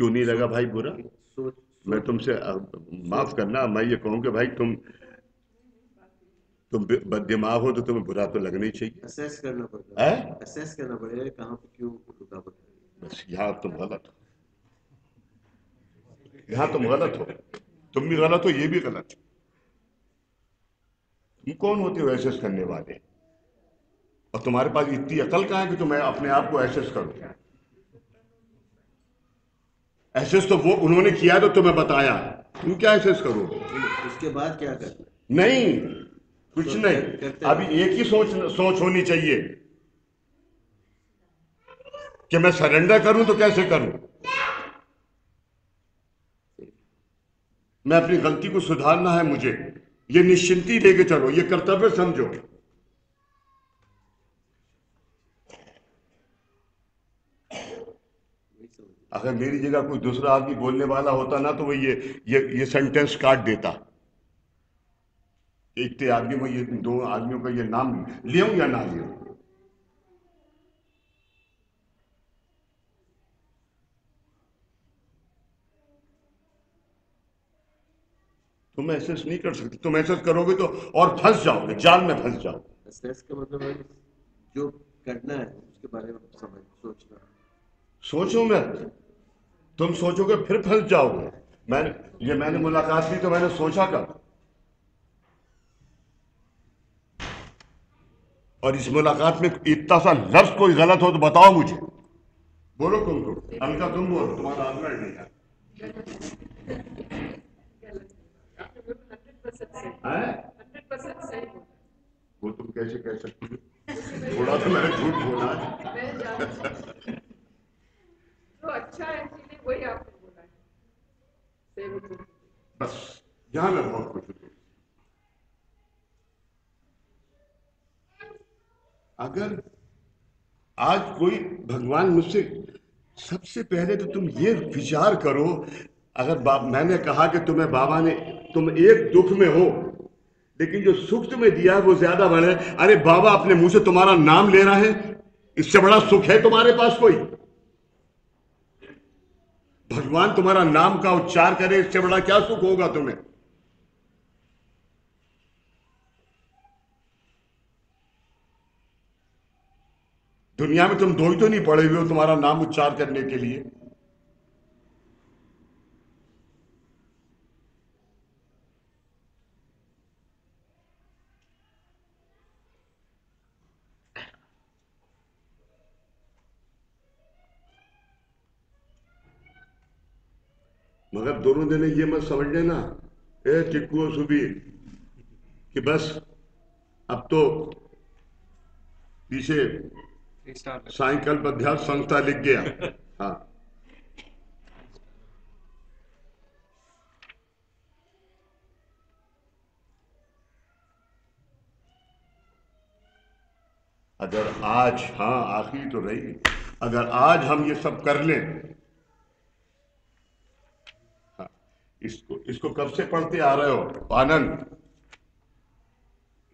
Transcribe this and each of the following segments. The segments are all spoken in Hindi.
क्यों नहीं लगा भाई बुरा? सोच मैं सोच तुमसे माफ सोच करना, मैं ये कहूँ कि भाई तुम दिमाग हो तो तुम्हें बुरा तो लगना ही चाहिए। असेस करना पड़ता है? है, असेस करना पड़ेगा कहाँ पे क्यों रुकावट आ रही बस यहाँ तुम गलत हो, यहाँ तुम गलत हो, तुम भी गलत हो, ये भी गलत है। तुम कौन होते हो एसेस करने वाले? और तुम्हारे पास इतनी अकल कहाँ है कि तुम्हें अपने आप को एसेस करो? एसेस तो वो उन्होंने किया तो तुम्हें बताया, तुम क्या एसेस करोगे? है। उसके बाद क्या करना है? नहीं, कुछ तो नहीं। करते अभी रहो। एक ही सोच सोच होनी चाहिए कि मैं सरेंडर करूं तो कैसे करूं, मैं अपनी गलती को सुधारना है मुझे, ये निश्चिंती लेके चलो, ये कर्तव्य समझो। वही समझ। अगर मेरी जगह कोई दूसरा आदमी बोलने वाला होता ना तो वो ये सेंटेंस काट देता। एक आदमी को, ये दो आदमियों का ये नाम लियो या ना लियो। तुम ऐसे नहीं कर सकते, तुम ऐसे करोगे तो और फंस जाओगे, जाल में फंस जाओगे। असेस का मतलब है जो करना है उसके बारे में सोचना। सोचो मत, तुम सोचोगे फिर फंस जाओगे। मैंने मुलाकात की तो मैंने सोचा कब? और इस मुलाकात में इतना सा लफ्ज कोई गलत हो तो बताओ मुझे। बोलो तुम अलका, तुम बोलो, तुम्हारा आंसर नहीं है। हैं? वो तुम कैसे कह सकती हो? थोड़ा तो मैंने झूठ बोला है। जो अच्छा है इसीलिए वही आपने बोला है। बस यहां मैं बहुत खुश हूं। अगर आज कोई भगवान मुझसे, सबसे पहले तो तुम ये विचार करो, अगर मैंने कहा कि तुम्हें बाबा ने, तुम एक दुख में हो लेकिन जो सुख तुम्हें दिया है वो ज्यादा बड़ा है। अरे बाबा अपने मुंह से तुम्हारा नाम ले रहा है, इससे बड़ा सुख है तुम्हारे पास कोई? भगवान तुम्हारा नाम का उच्चार करे, इससे बड़ा क्या सुख होगा तुम्हें? दुनिया में तुम दो ही तो नहीं पड़े हुए हो तुम्हारा नाम उच्चार करने के लिए। मगर दोनों दिन ये मत समझ लेना ए टिक्कू और सुबीर कि बस अब तो पीछे साइकिल पर अध्यात्म संस्था लिख गया। हाँ, अगर आज, हाँ आखिरी तो रही, अगर आज हम ये सब कर लें। हाँ, इसको इसको कब से पढ़ते आ रहे हो Anand?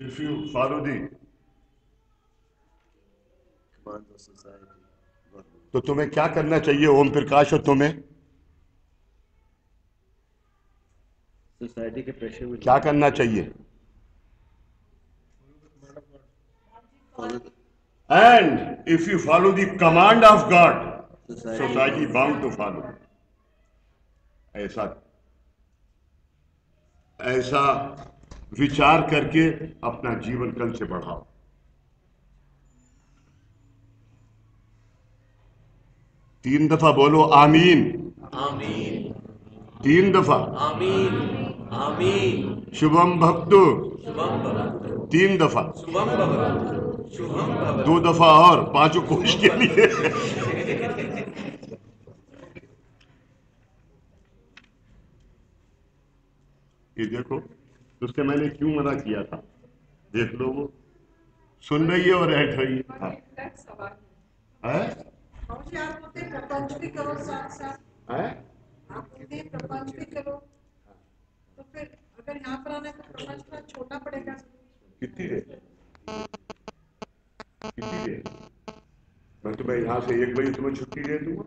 If you follow the, command of society, तो तुम्हें क्या करना चाहिए ओम प्रकाश, और तुम्हें सोसाइटी के प्रेशर में क्या नहीं करना चाहिए? Follow and if you follow the command of God, society society. Bound to follow. ऐसा ऐसा विचार करके अपना जीवन कल से बढ़ाओ। तीन दफा बोलो आमीन। आमीन। तीन दफा आमीन। आमीन। शुभम भक्तु। शुभम भवतु। तीन दफा, शुभम भवतु। शुभम दो भवतु। दफा और पांचों कोश के लिए। ये देखो, उसके मैंने क्यों मना किया था, देख लो, वो सुन रही है और बैठ रही है। हाँ। सवाल है? बाबूजी आप बोलते हैं प्रपंच भी करो साथ साथ, है? आप बोलते हैं प्रपंच भी करो, तो फिर अगर यहाँ पर आना है तो प्रपंच थोड़ा छोटा पड़ेगा। कितनी देर, कितनी देर? मैं तुम्हें यहाँ से 1 बजे तुम्हें छुट्टी दे दूंगा,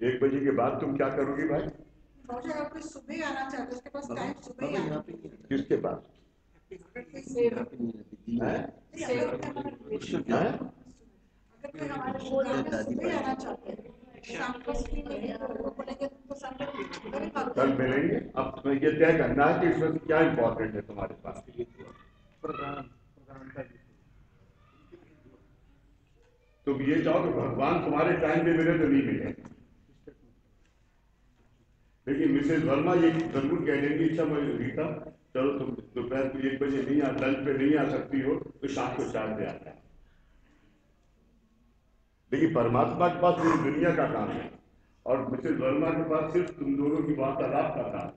1 बजे के बाद तुम क्या करोगी भाई? बाबूजी अगर कोई सुबह आना चाहता है उसके पास टाइम सुबह ही बाबा आना यहाँ पे नहीं है। किसके पास? यहाँ पे नहीं है, दिल्ली में हैं? है। नहीं, अगर कोई हमारे हैं? अगर कोई हमारे प्रोग्राम में सुबह ही आना चाहते हैं शाम को स्क्रीन में वो बोलेंगे तो संडे को छोड़ ही मांगते कल हैं। मिलेंगे। अब तुम्हें ये तय करना है कि इसमें क्या इंपॉर्टेंट है तुम्हारे पास। तुम ये चाहो कि भगवान तुम्हारे टाइम पे मिले तो नहीं मिले, लेकिन मिसेज वर्मा ये जरूर कह देंगी, अच्छा मैं रीता चलो तुम दोपहर को 1 बजे नहीं लंच पे नहीं आ सकती हो तो शाम को 4 बजे आता है। लेकिन परमात्मा के पास पूरी दुनिया का काम है और मिसेज वर्मा के पास सिर्फ तुम दोनों की वार्तालाप का काम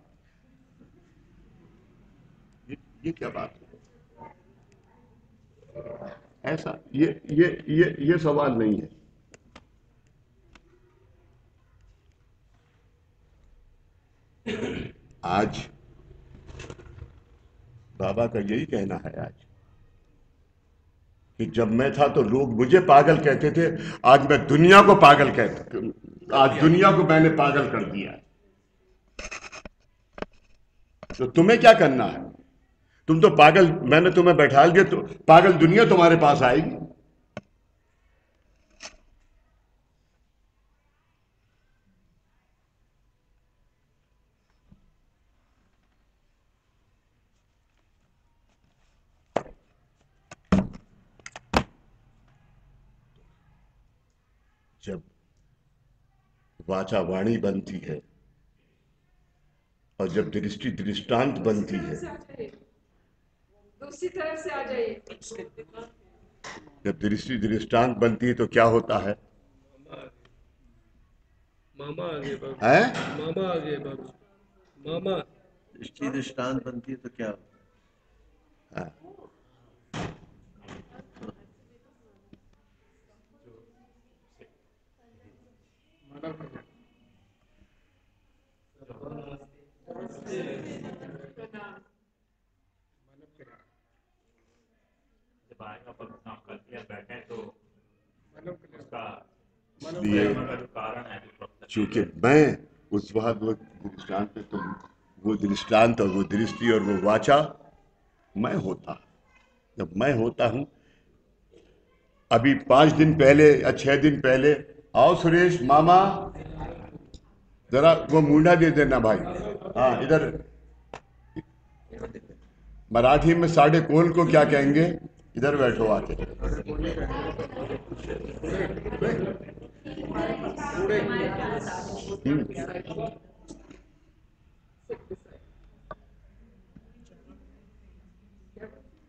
है। ये क्या बात है? ऐसा ये सवाल नहीं है। आज बाबा का यही कहना है आज कि जब मैं था तो लोग मुझे पागल कहते थे, आज मैं दुनिया को पागल आज दुनिया को मैंने पागल कर दिया। तो तुम्हें क्या करना है? तुम तो पागल, मैंने तुम्हें बैठा दिया तो पागल दुनिया तुम्हारे पास आएगी। जब वाचा वाणी बनती है और जब दृष्टि दृष्टांत बनती है, दूसरी तरफ से आ जाइए। जब दृष्टि दृष्टांत बनती है तो क्या होता है? मामा आगे बाबू, हैं? मामा आगे बाबू, मामा। दृष्टि दृष्टांत बनती है तो क्या होता है? हाँ। जब आएगा पर काम कर दिया बैठे तो उसका लिए का जो कारण है जो चूंकि मैं उस वक्त वो दृष्टांत पे तो वो दृष्टांत और वो दृष्टि और वो वाचा मैं होता, जब मैं होता हूं। अभी 5 दिन पहले या 6 दिन पहले, आओ सुरेश मामा जरा वो मुंडा दे देना भाई। हाँ इधर मराठी में साढ़े कोल को क्या कहेंगे? इधर बैठो आके।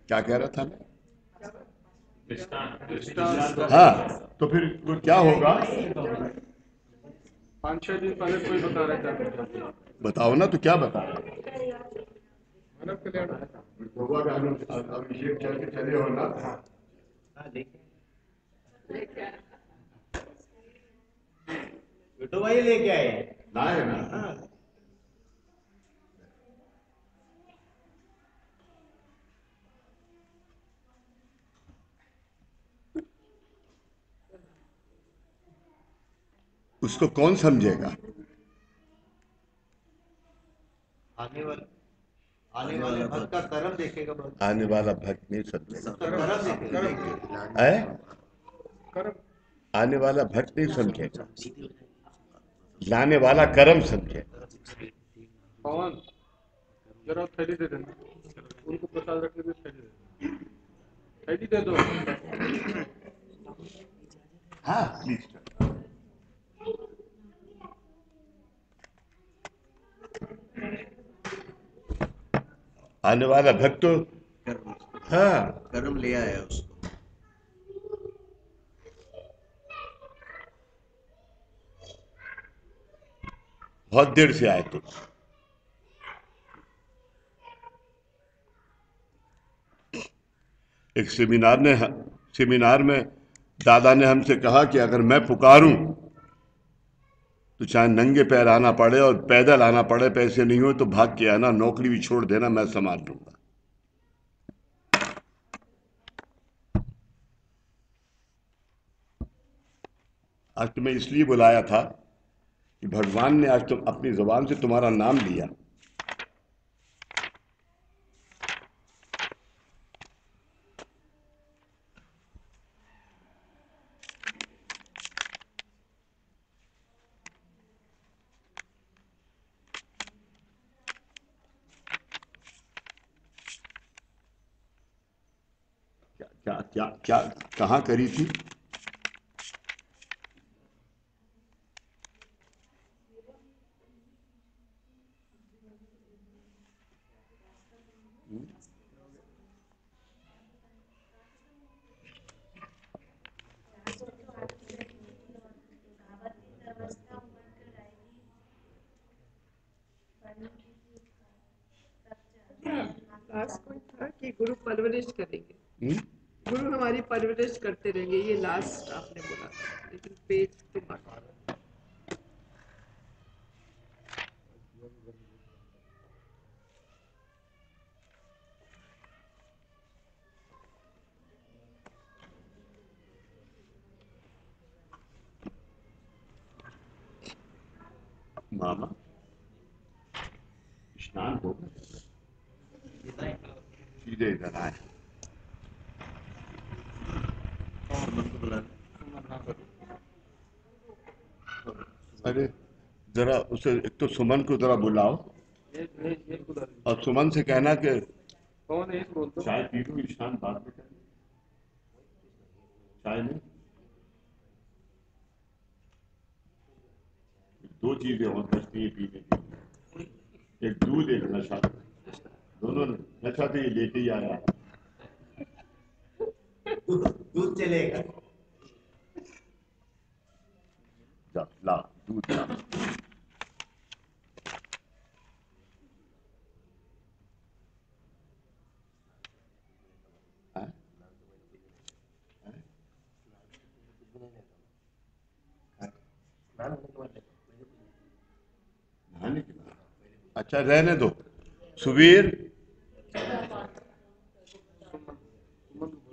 क्या कह रहा था मैं? हाँ तो फिर वो क्या होगा? 5-6 दिन पहले कोई बता रहा था बताओ ना, तो क्या बता रहा? मानव कल्याण। अभिषेक चल के चले हो ना? तो वही लेके आए लाए ना? उसको कौन समझेगा? आने वाले भक्त का कर्म देखेगा भक्त। आने वाला भक्त नहीं समझेगा। कर्म देखेगा। है? कर्म आने वाला भक्त नहीं समझेगा, लाने वाला कर्म समझेगा। पवन जरा थैली दे देना, उनको प्रसाद रखने की थैली दे देना, थैली दे दो। हाँ प्लीज। आने वाला भक्त तो कर्म, हाँ कर्म ले आया उसको। बहुत देर से आए तुम। एक सेमिनार में दादा ने हमसे कहा कि अगर मैं पुकारूं तो चाहे नंगे पैर आना पड़े और पैदल आना पड़े, पैसे नहीं हो तो भाग के आना, नौकरी भी छोड़ देना, मैं संभाल लूंगा। आज तुम्हें इसलिए बुलाया था कि भगवान ने आज तुम अपनी जुबान से तुम्हारा नाम लिया। क्या क्या क्या क्या कहाँ करी थी? लास्ट पॉइंट था कि गुरु परवरिश करेंगे, हम्म? गुरु हमारी परवरिश करते रहेंगे, ये लास्ट आपने बोला था, लेकिन पेज तो बाकी। मामा स्नान होगा, सीधे इधर आए। अरे जरा उसे, एक तो सुमन को जरा बुलाओ ये खुदा नहीं। और सुमन से कहना कि कौन है, बोल दो। चाय पी लो, स्नान बाद में करें। चाय में दो चीजें और बचती हैं पीने की, एक दूध एक नशा। दोनों नशा तो ये लेके ही आया। दूध चलेगा। जा ला दूध ला। हाँ? हाँ? नहाने के बाद अच्छा रहने दो। सुबीर,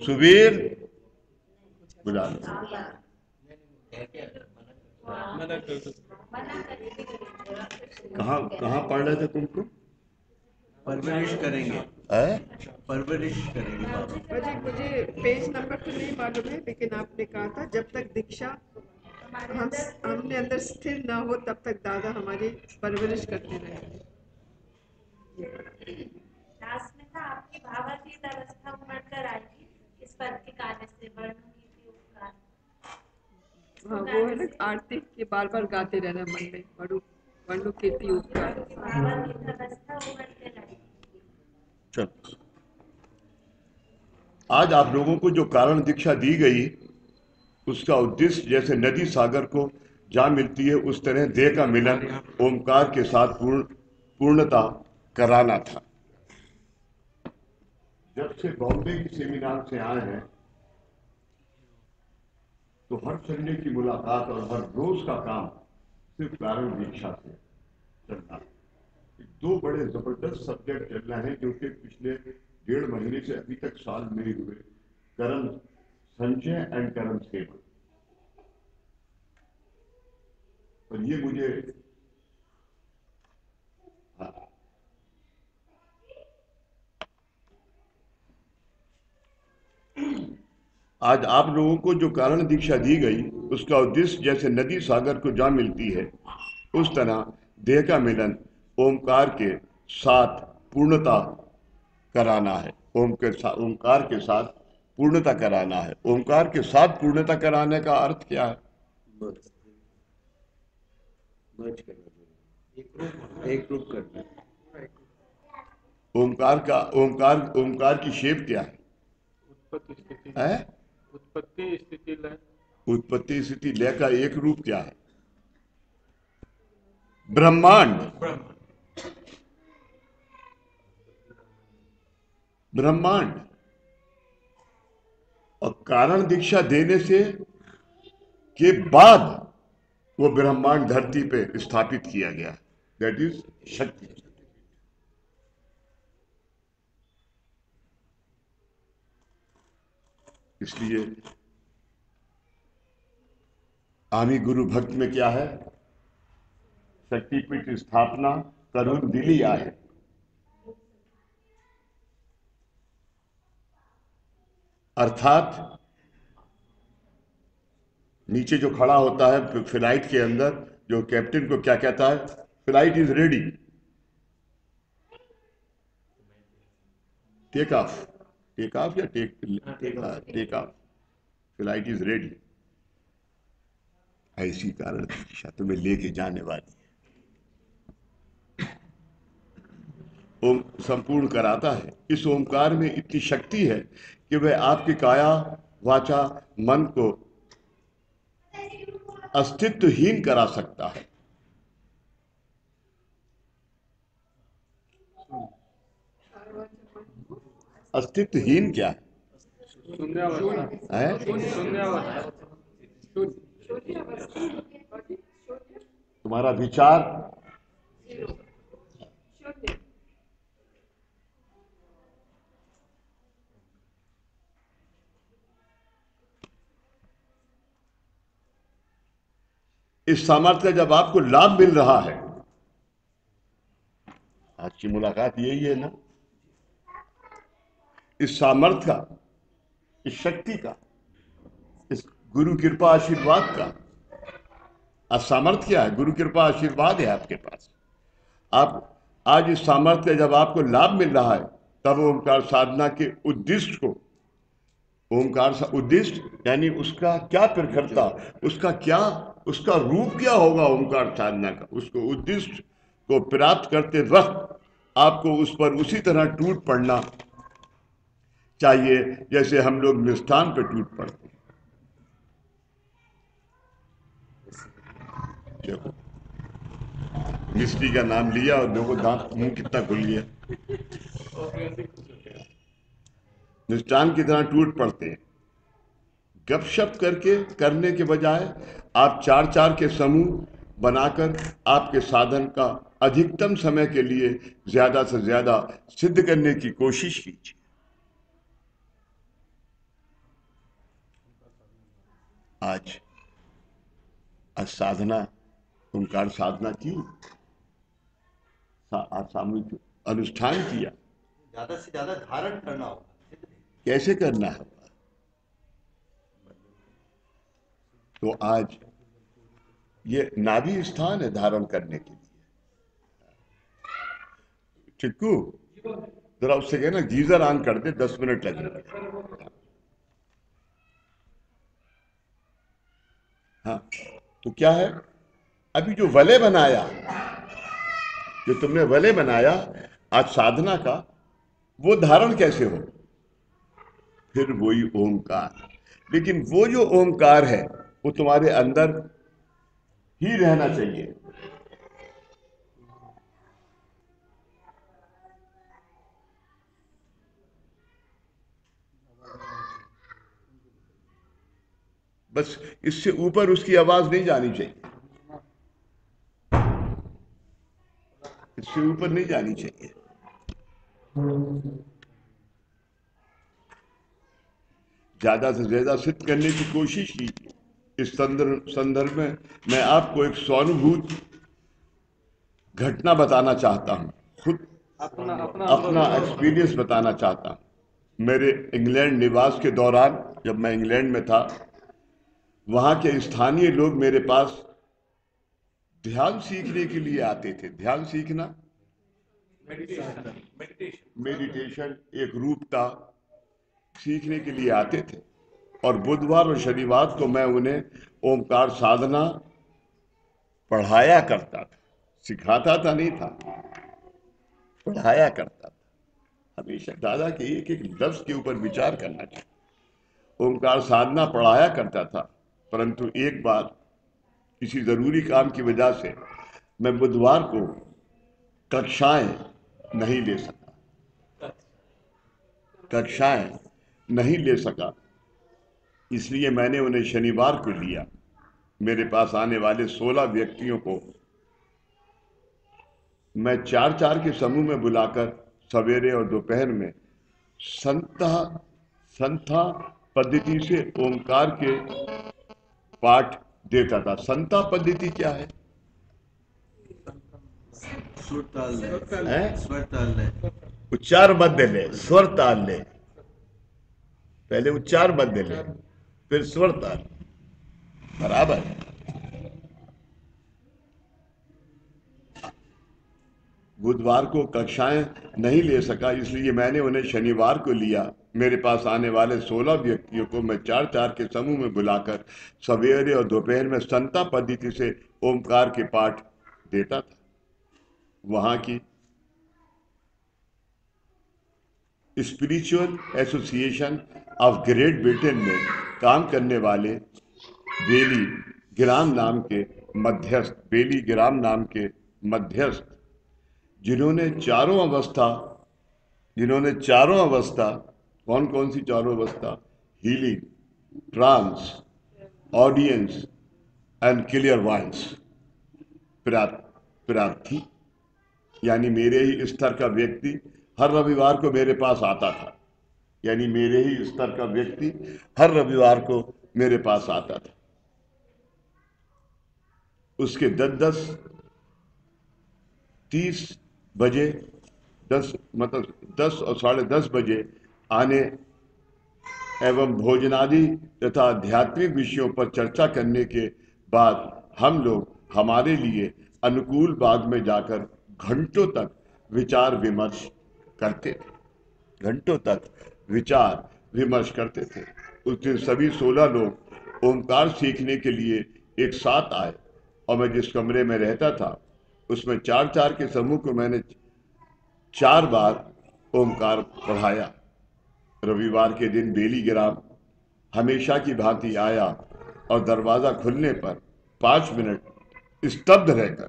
सुबीर बुला लो। मना कर दो। कहाँ कहाँ पढ़ रहे थे तुमको? परवरिश करेंगे, है? परवरिश करेंगे बाबा। मुझे पेज नंबर तो नहीं मालूम है, लेकिन आपने कहा था जब तक दीक्षा हमने अंदर स्थिर ना हो तब तक दादा हमारी परवरिश करते रहेंगे। लास्ट में था आपकी भावातीत अवस्था उमड़ कर आएगी इस पद के कार्य से, वर्णों की भी उपकार। हाँ वो है ना, आरती के बार बार गाते रहना मन में, वर्णों कीर्ति उपकार। भावातीत अवस्था उमड़ कर आएगी। चलो, आज आप लोगों को जो कारण दीक्षा दी गई उसका उद्देश्य जैसे नदी सागर को जा मिलती है उस तरह देह का मिलन ओमकार के साथ पूर्णता कराना था। जब से बॉम्बे के सेमिनार से आए हैं तो हर संडे की मुलाकात और हर रोज का काम सिर्फ कारण दीक्षा से चल रहा है। दो बड़े जबरदस्त सब्जेक्ट चल रहे हैं जो कि पिछले 1.5 महीने से अभी तक साल में ही हुए, कर्म संचय एंड कर्म सेवन। और ये मुझे आज आप लोगों को जो कारण दीक्षा दी गई उसका उद्देश्य जैसे नदी सागर को जा मिलती है उस तरह देह का मिलन ओमकार के साथ पूर्णता कराना है। ओमकार के साथ पूर्णता कराना है। ओमकार के साथ पूर्णता कराने का अर्थ क्या है? मर्ज करना, एक रूप करना। ओमकार की शेप क्या है? उत्पत्ति स्थिति है? उत्पत्ति स्थिति लय। उत्पत्ति स्थिति लय का एक रूप क्या है? ब्रह्मांड। ब्रह्मांड। और कारण दीक्षा देने से के बाद वो ब्रह्मांड धरती पे स्थापित किया गया, दैट इज शक्ति। इसलिए आमी गुरु भक्त में क्या है? शक्तिपीठ स्थापना करून दिली आहे। अर्थात नीचे जो खड़ा होता है फ्लाइट के अंदर, जो कैप्टन को क्या कहता है, flight is ready, take off, take off या take off, flight is ready. ऐसी कारण दिशा तुम्हें लेके जाने वाली है। ओम संपूर्ण कराता है। इस ओमकार में इतनी शक्ति है कि वह आपकी काया वाचा मन को अस्तित्वहीन करा सकता है। अस्तित्वहीन क्या है? तुम्हारा विचार इस सामर्थ्य का जब आपको लाभ मिल रहा है, आज की मुलाकात यही है ना, इस सामर्थ्य का, इस शक्ति का, इस गुरु कृपा आशीर्वाद का। आज सामर्थ्य क्या है? गुरु कृपा आशीर्वाद है आपके पास। आप आज इस सामर्थ्य का जब आपको लाभ मिल रहा है, तब ओमकार साधना के उद्दिष्ट को, ओमकार उद्दिष्ट यानी उसका क्या प्रखरता, उसका रूप क्या होगा ओमकार साधना का, उसको उद्दिष्ट को प्राप्त करते वक्त आपको उस पर उसी तरह टूट पड़ना चाहिए जैसे हम लोग मिष्ठान पर टूट पड़ते हैं। देखो, मिस्त्री का नाम लिया और देखो दांत मुंह कितना खुल गया। मिष्ठान की तरह टूट पड़ते हैं। गपशप करने के बजाय आप चार चार के समूह बनाकर आपके साधन का अधिकतम समय के लिए ज्यादा से ज्यादा सिद्ध करने की कोशिश कीजिए। आज साधना, ओंकार साधना की, आज सामूहिक अनुष्ठान किया। ज्यादा से ज्यादा धारण करना होगा। कैसे करना है? तो आज ये नाभि स्थान है धारण करने के लिए। चिक्कू जरा उससे कहना गीजर ऑन कर दे, 10 मिनट लगेंगे। हाँ, तो क्या है, अभी जो वलय बनाया, जो तुमने वलय बनाया आज साधना का, वो धारण कैसे हो? फिर वही ओंकार। लेकिन वो जो ओंकार है वो तुम्हारे अंदर ही रहना चाहिए। बस इससे ऊपर उसकी आवाज नहीं जानी चाहिए, इससे ऊपर नहीं जानी चाहिए। ज्यादा से ज्यादा सिद्ध करने की कोशिश कीजिए। इस संदर्भ में मैं आपको एक स्वानुभूत घटना बताना चाहता हूं, खुद अपना एक्सपीरियंस बताना चाहता हूं। मेरे इंग्लैंड निवास के दौरान, जब मैं इंग्लैंड में था, वहां के स्थानीय लोग मेरे पास ध्यान सीखने के लिए आते थे। ध्यान सीखना, मेडिटेशन, एक रूपता सीखने के लिए आते थे। और बुधवार और शनिवार को मैं उन्हें ओमकार साधना पढ़ाया करता था। सिखाता था नहीं था, पढ़ाया करता था। हमेशा दादा के एक एक लफ्ज के ऊपर विचार करना चाहिए। ओमकार साधना पढ़ाया करता था, परंतु एक बार किसी जरूरी काम की वजह से मैं बुधवार को कक्षाएं नहीं ले सका, कक्षाएं नहीं ले सका। इसलिए मैंने उन्हें शनिवार को लिया। मेरे पास आने वाले 16 व्यक्तियों को मैं 4-4 के समूह में बुलाकर सवेरे और दोपहर में संथा पद्धति से ओमकार के पाठ देता था। संता पद्धति क्या है? सुर ताल ले, हैं? स्वर ताल ले। उच्चार मध्य ले, स्वर ताल ले। पहले उच्चार मध्य ले, फिर स्वर ताल। बराबर। बुधवार को कक्षाएं नहीं ले सका, इसलिए मैंने उन्हें शनिवार को लिया। मेरे पास आने वाले 16 व्यक्तियों को मैं 4-4 के समूह में बुलाकर सवेरे और दोपहर में संता पद्धति से ओमकार के पाठ देता था। वहां की spiritual association of great Britain में काम करने वाले बेली ग्राम नाम के मध्यस्थ जिन्होंने चारों अवस्था कौन कौन सी चारों अवस्था? हीलिंग, ट्रांस, ऑडियंस एंड क्लियरवाइंस प्राप्ति, यानी मेरे ही स्तर का व्यक्ति हर रविवार को मेरे पास आता था। यानी मेरे ही स्तर का व्यक्ति हर रविवार को मेरे पास आता था। उसके 10 बजे 10 और 10:30 बजे आने एवं भोजनादि तथा आध्यात्मिक विषयों पर चर्चा करने के बाद हम लोग हमारे लिए अनुकूल बाग में जाकर घंटों तक विचार विमर्श करते थे। उस दिन सभी 16 लोग ओमकार सीखने के लिए एक साथ आए और मैं जिस कमरे में रहता था उसमें 4-4 के समूह को मैंने 4 बार ओमकार पढ़ाया। रविवार के दिन बेली ग्राम हमेशा की भांति आया और दरवाजा खुलने पर 5 मिनट स्तब्ध रहकर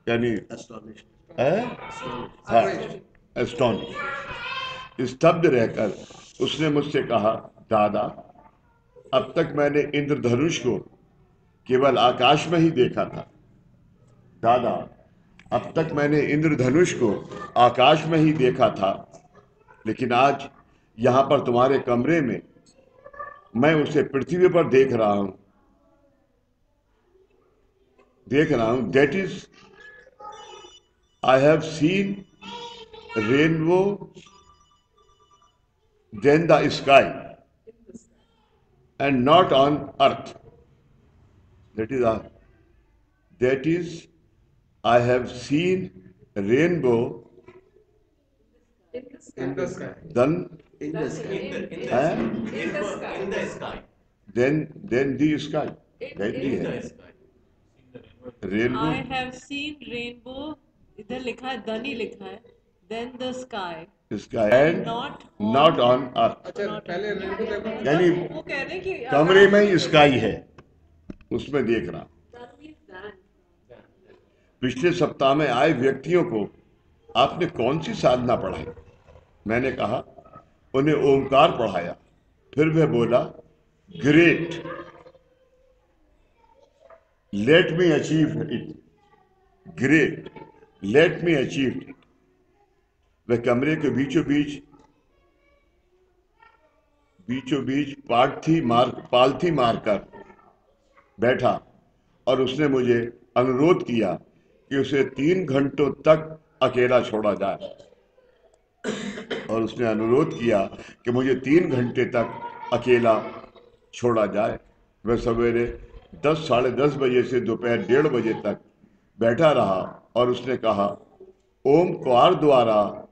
यानी स्तब्ध रहकर उसने मुझसे कहा, दादा, अब तक मैंने इंद्रधनुष को केवल आकाश में ही देखा था। दादा, अब तक मैंने इंद्रधनुष को आकाश में ही देखा था, लेकिन आज यहां पर तुम्हारे कमरे में मैं उसे पृथ्वी पर देख रहा हूं। That is I have seen rainbow then the sky and not on earth. That is, I have seen rainbow In the sky. then In the sky. then the sky. Rainbow. I have seen rainbow. इधर लिखा है, then ही लिखा है, then the sky. And not on earth. अच्छा, पहले रेनबो देखो। यानी वो कह रहे हैं कि कमरे में ही स्काई है, उसमें देख रहा। पिछले सप्ताह में आए व्यक्तियों को आपने कौन सी साधना पढ़ाई? मैंने कहा उन्हें ओमकार पढ़ाया। फिर वह बोला, great, let me achieve it. Great, let me achieve it. वह कमरे के बीचों बीच पालथी मारकर बैठा और उसने मुझे अनुरोध किया कि उसे 3 घंटों तक अकेला छोड़ा जाए। और उसने अनुरोध किया कि मुझे 3 घंटे तक अकेला छोड़ा जाए। वह सवेरे 10, साढ़े 10 बजे से दोपहर 1:30 बजे तक बैठा रहा और उसने कहा, ओमकार द्वारा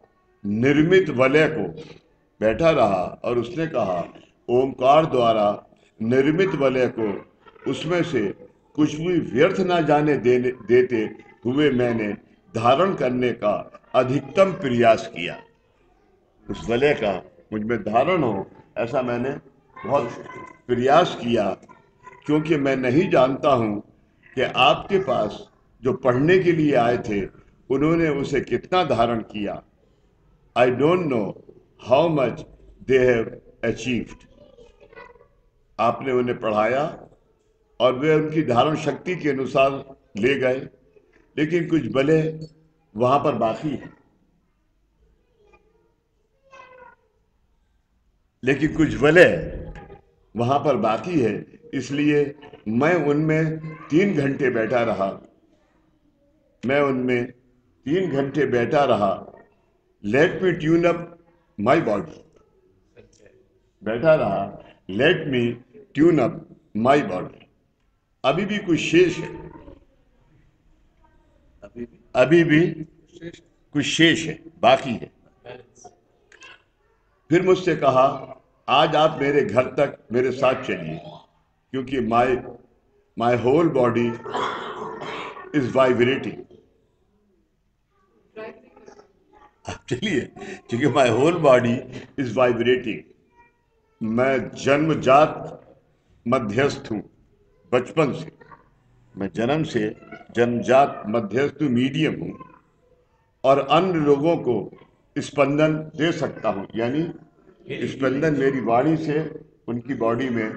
निर्मित वलय को बैठा रहा और उसने कहा, ओमकार द्वारा निर्मित वलय को उसमें से कुछ भी व्यर्थ ना जाने देते हुए मैंने धारण करने का अधिकतम प्रयास किया। उस वलय का मुझ में धारण हो, ऐसा मैंने बहुत प्रयास किया, क्योंकि मैं नहीं जानता हूं कि आपके पास जो पढ़ने के लिए आए थे उन्होंने उसे कितना धारण किया। I don't know how much they have achieved. आपने उन्हें पढ़ाया और वे उनकी धारण शक्ति के अनुसार ले गए, लेकिन कुछ बले वहां पर बाकी हैं। लेकिन कुछ बले वहां पर बाकी है, इसलिए मैं उनमें 3 घंटे बैठा रहा। मैं उनमें 3 घंटे बैठा रहा। Let me tune up my body. बैठा रहा, let me tune up my body. अभी भी कुछ शेष है, अभी भी कुछ शेष है, बाकी है। फिर मुझसे कहा, आज आप मेरे घर तक मेरे साथ चलिए, क्योंकि my whole body is vibrating. आप चलिए, क्योंकि my whole body is vibrating. मैं जन्मजात मध्यस्थ हूं, बचपन से मैं जन्मजात मध्यस्थ मीडियम हूं, और अन्य लोगों को स्पंदन दे सकता हूं, यानी स्पंदन मेरी वाणी से उनकी बॉडी में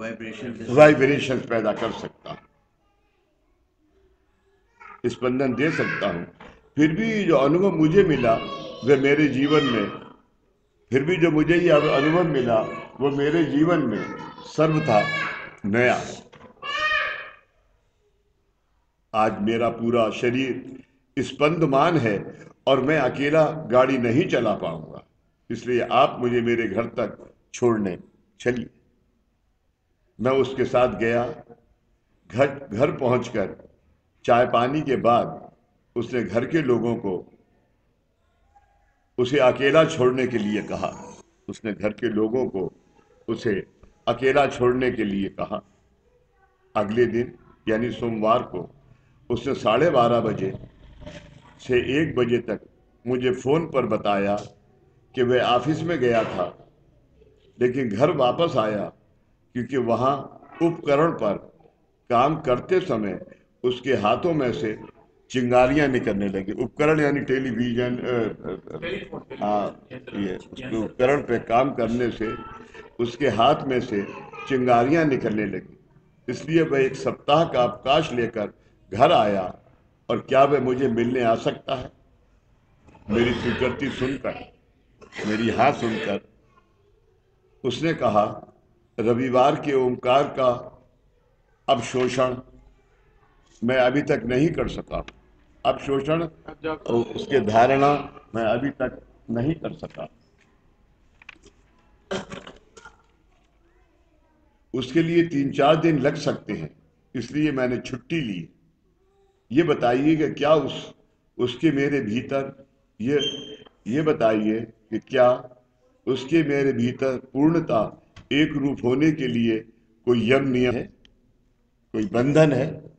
वाइब्रेशन पैदा कर सकता हूं, स्पंदन दे सकता हूं। फिर भी जो अनुभव मुझे मिला वह मेरे जीवन में वो मेरे जीवन में सर्वथा नया है। आज मेरा पूरा शरीर स्पंदमान है और मैं अकेला गाड़ी नहीं चला पाऊंगा, इसलिए आप मुझे मेरे घर तक छोड़ने चलिए। मैं उसके साथ गया। घर पहुंचकर चाय पानी के बाद उसने घर के लोगों को उसे अकेला छोड़ने के लिए कहा। उसने घर के लोगों को उसे अकेला छोड़ने के लिए कहा। अगले दिन यानी सोमवार को उसने 12:30 बजे से 1 बजे तक मुझे फोन पर बताया कि वह ऑफिस में गया था, लेकिन घर वापस आया, क्योंकि वहां उपकरण पर काम करते समय उसके हाथों में से चिंगारियां निकलने लगी। उपकरण यानी टेलीविजन, ये उसके उपकरण पे काम करने से उसके हाथ में से चिंगारियां निकलने लगी। इसलिए वह 1 सप्ताह का अवकाश लेकर घर आया। और क्या वह मुझे मिलने आ सकता है? मेरी स्वीकृति सुनकर, मेरी हाँ सुनकर उसने कहा, रविवार के ओंकार का अवशोषण मैं अभी तक नहीं कर सका। अवशोषण उसके धारणा मैं अभी तक नहीं कर सका। उसके लिए 3-4 दिन लग सकते हैं, इसलिए मैंने छुट्टी ली। ये बताइए कि क्या उसके मेरे भीतर ये बताइए कि क्या उसके मेरे भीतर पूर्णता एक रूप होने के लिए कोई यम नियम है, कोई बंधन है?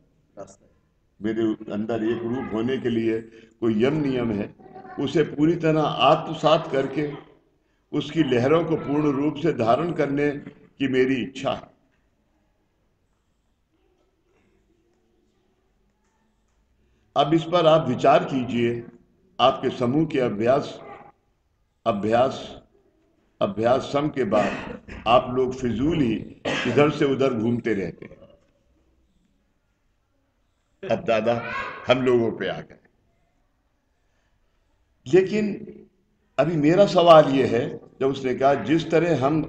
मेरे अंदर एक रूप होने के लिए कोई यम नियम है? उसे पूरी तरह आत्मसात करके उसकी लहरों को पूर्ण रूप से धारण करने की मेरी इच्छा है। अब इस पर आप विचार कीजिए। आपके समूह के अभ्यास सम के बाद आप लोग फिजूल ही इधर से उधर घूमते रहते हैं। अब दादा हम लोगों पे आ गए। लेकिन अभी मेरा सवाल यह है, जब उसने कहा जिस तरह हम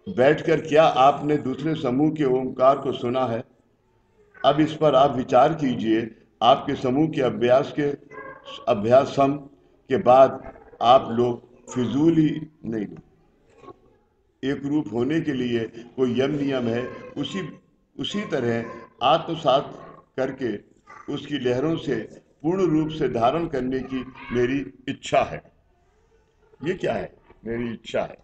बैठकर, क्या आपने दूसरे समूह के ओंकार को सुना है? अब इस पर आप विचार कीजिए। आपके समूह के अभ्यास सम के बाद आप लोग फिजूल ही नहीं, एक रूप होने के लिए कोई यम नियम है, उसी तरह आत्मसात करके उसकी लहरों से पूर्ण रूप से धारण करने की मेरी इच्छा है। ये क्या है? मेरी इच्छा है।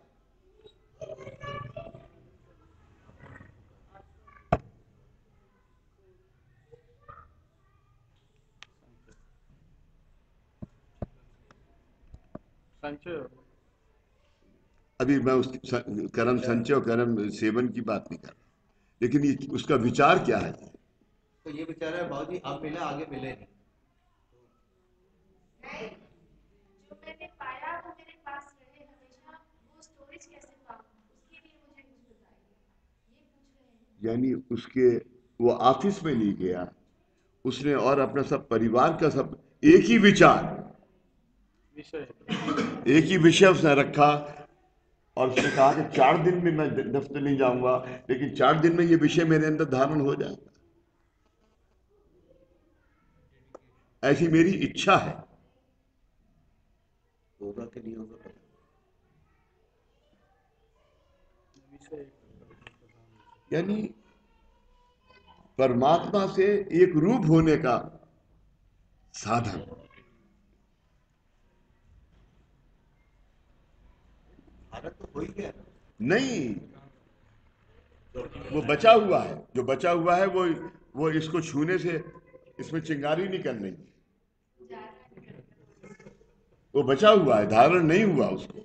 संचय। अभी मैं उस कर्म संचय और कर्म सेवन की बात नहीं कर रहा, लेकिन ये उसका विचार क्या है? तो ये विचार है बाबूजी, अब मिला आगे मिले नहीं। जो मैंने पाया वो मेरे पास रहे हमेशा, वो स्टोरेज कैसे पाऊं, उसके लिए मुझे कुछ बताइए, ये पूछ रहे हैं। यानी उसके वो ऑफिस में नहीं गया, उसने और अपना सब परिवार का सब एक ही विचार, एक ही विषय उसने रखा और उसने कहा कि 4 दिन में मैं दफ्तर नहीं जाऊंगा, लेकिन 4 दिन में ये विषय मेरे अंदर धारण हो जाएगा, ऐसी मेरी इच्छा है। होगा कि नहीं होगा पता यानी परमात्मा से एक रूप होने का साधन। भारत तो हो ही गया। नहीं, वो बचा हुआ है, जो बचा हुआ है वो इसको छूने से इसमें चिंगारी निकल रही है, वो बचा हुआ है, धारण नहीं हुआ उसको।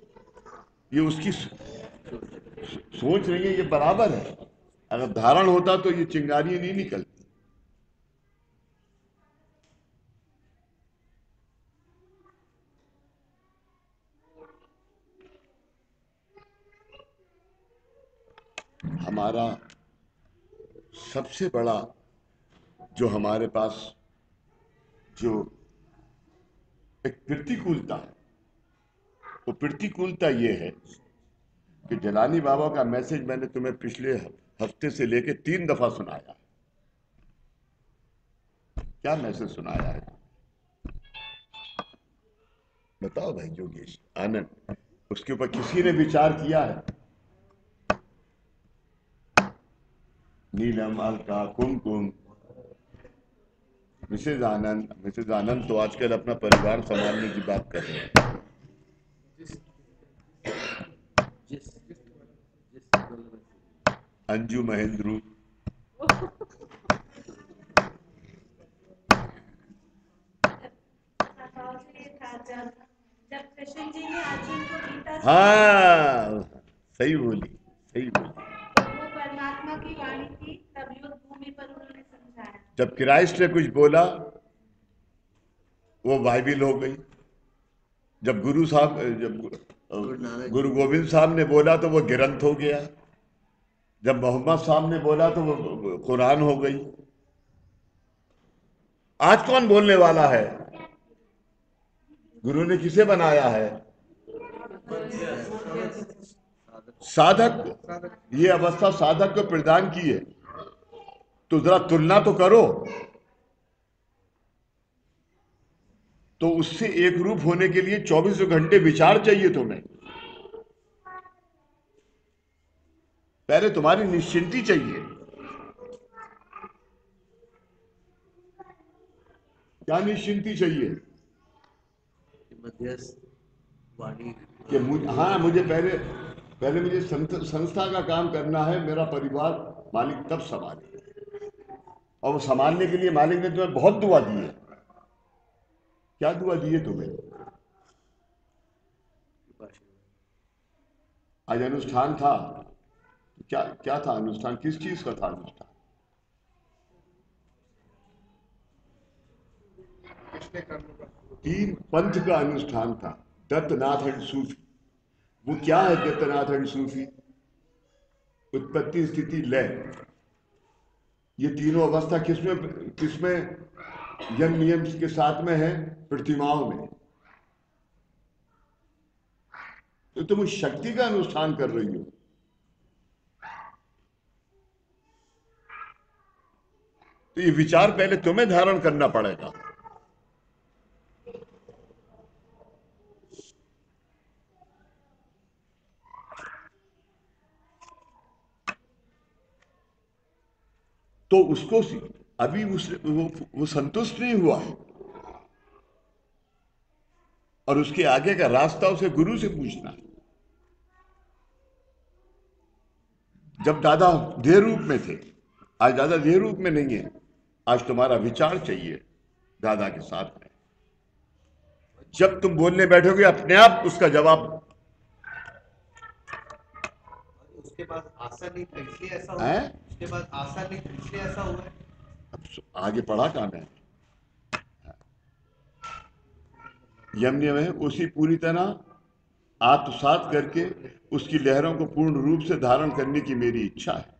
ये उसकी सोच रही है, ये बराबर है। अगर धारण होता तो ये चिंगारी नहीं निकलती। हमारा सबसे बड़ा जो हमारे पास जो एक प्रतिकूलता है, वो प्रतिकूलता ये है कि जलानी बाबा का मैसेज मैंने तुम्हें पिछले हफ्ते से लेके 3 दफा सुनाया। क्या मैसेज सुनाया है? बताओ भाई योगेश आनंद, उसके ऊपर किसी ने विचार किया है? नीलम, अलका, कुमकुम, मिसेज आनंद तो आजकल अपना परिवार संभालने की बात कर रहे हैं। अंजू महेंद्रू, जब कृष्ण जी ने अर्जुन को गीता हाँ सही बोली, सही बोली। तो वो परमात्मा की वाणी थी, तब युद्ध भूमि पर उन्होंने समझाया। जब क्राइस्ट ने कुछ बोला वो बाइबिल हो गई। जब गुरु गोविंद साहब ने बोला तो वो ग्रंथ हो गया। जब मोहम्मद साहब ने बोला तो वो कुरान हो गई। आज कौन बोलने वाला है? गुरु ने किसे बनाया है? साधक को। ये अवस्था साधक को प्रदान की है। तो जरा तुलना तो करो। तो उससे एक रूप होने के लिए 24 घंटे विचार चाहिए तुम्हें। पहले तुम्हारी निश्चिंती चाहिए। क्या निश्चिंती चाहिए? मध्यस्थ वाणी कि मुझे पहले मुझे संस्था का काम करना है, मेरा परिवार मालिक तब संभाले। और वो संभालने के लिए मालिक ने तुम्हें बहुत दुआ दी है। क्या दुआ दी है तुम्हें? आज अनुष्ठान था, क्या क्या था अनुष्ठान? किस चीज का था अनुष्ठान? पिछले कर्म का 3 पंथ का अनुष्ठान था, दत्तनाथ एंड सूफी। वो क्या है दत्तनाथ एंड सूफी? उत्पत्ति, स्थिति, लय। ये तीनों अवस्था किसमें यम नियम के साथ में है? प्रतिमाओं में। तो तुम उस शक्ति का अनुष्ठान कर रही हो। तो ये विचार पहले तुम्हें धारण करना पड़ेगा। तो उसको अभी वो संतुष्ट नहीं हुआ है, और उसके आगे का रास्ता उसे गुरु से पूछना है। जब दादा देह रूप में थे, आज दादा देह रूप में नहीं है। आज तुम्हारा विचार चाहिए दादा के साथ में। जब तुम बोलने बैठोगे अपने आप उसका जवाब। उसके बाद आशा नहीं था इसलिए ऐसा हुआ। है? उसके बाद आशा नहीं था इसलिए ऐसा हुआ। अब आगे पढ़ा कहां है? यम नियम है, उसी पूरी तरह आत्मसात करके उसकी लहरों को पूर्ण रूप से धारण करने की मेरी इच्छा है।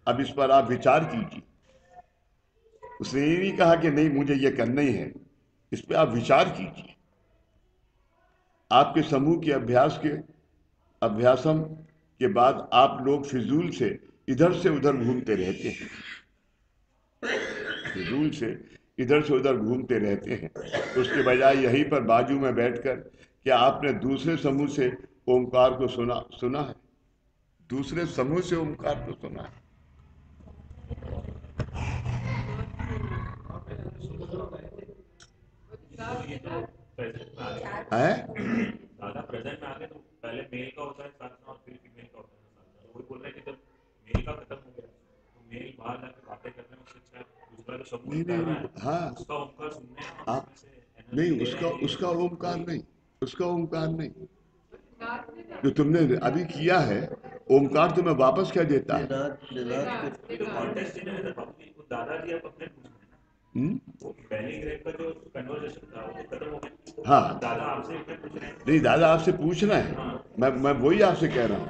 अब इस पर आप विचार कीजिए। उसने ये नहीं कहा कि नहीं मुझे ये करना ही है। इस पर आप विचार कीजिए। आपके समूह के अभ्यास के अभ्यासम के बाद आप लोग फिजूल से इधर से उधर घूमते रहते हैं, फिजूल से इधर से उधर घूमते रहते हैं। उसके बजाय यहीं पर बाजू में बैठकर क्या आपने दूसरे समूह से ओमकार को सुना है? दूसरे समूह से ओमकार को सुना है? है? दादा प्रेजेंट में आ गए तो पहले मेल का होता है साधना और फिर फीमेल का होता है साधना। तो वही बोल रहे हैं कि जब मेल का खत्म हो गया तो मेल बाहर जाके बातें करने में उससे अच्छा दूसरा जो सब नहीं नहीं नहीं, हाँ उसका ओमकार सुनने में और आप उसमें से एनर्जी नहीं, ले उसका रहे हैं। उसका ओमकार नहीं, उसका ओमकार नहीं जो तुमने अभी किया है। ओमकार तुम्हें वापस क्या देता है? ये तो कॉन्टेस्ट ही नहीं है बाबू जी, वो दादा जी आप अपने पूछ रहे हैं ना, वो पहले ग्रेड का जो कन्वर्सेशन था वो खत्म हो गया। हाँ दादा आपसे अपने पूछ रहे हैं। नहीं, दादा आपसे पूछना है, मैं वही आपसे कह रहा हूँ।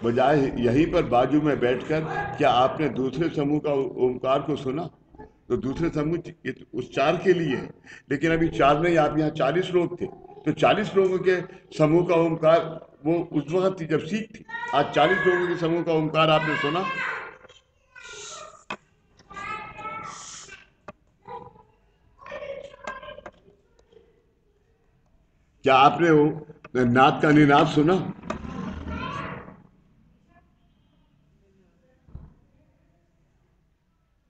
बजाय यहीं पर बाजू में बैठकर क्या आपने दूसरे समूह का ओमकार को सुना? तो दूसरे समूह उस 4 के लिए है, लेकिन अभी 4 नहीं, आप यहाँ 40 लोग थे, तो 40 लोगों के समूह का ओमकार वो उस वक्त थी जब सीख थी। आज 40 लोगों के समूह का ओमकार आपने सुना? क्या आपने वो नाद का निनाद सुना?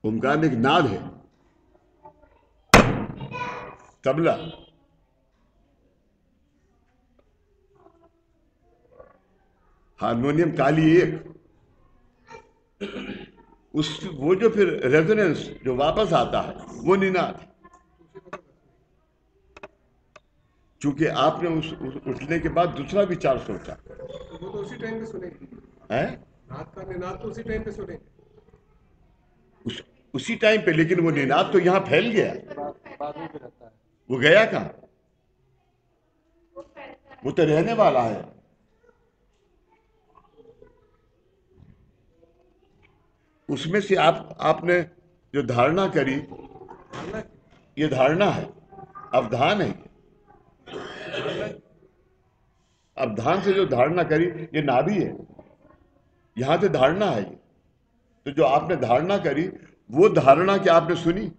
ओमकार एक नाद है, तबला, हारमोनियम, ताली एक, उस वो जो फिर रेजोनेंस जो वापस आता है वो निनाद। चूंकि आपने उस उठने के बाद दूसरा विचार सोचा वो तो उसी टाइम पे सुनेंगे, है, नाद का निनाद तो उसी टाइम पे सुनेंगे। उसी टाइम पे, लेकिन वो निनाद तो यहाँ फैल गया, बाद में भी रहता है। वो गया कहाँ? वो तो रहने वाला है। उसमें से आपने जो धारणा करी, ये धारणा है, अवधान है, अवधान से जो धारणा करी ये नाभि है, यहां से धारणा है ये। तो जो आपने धारणा करी वो धारणा क्या आपने सुनी?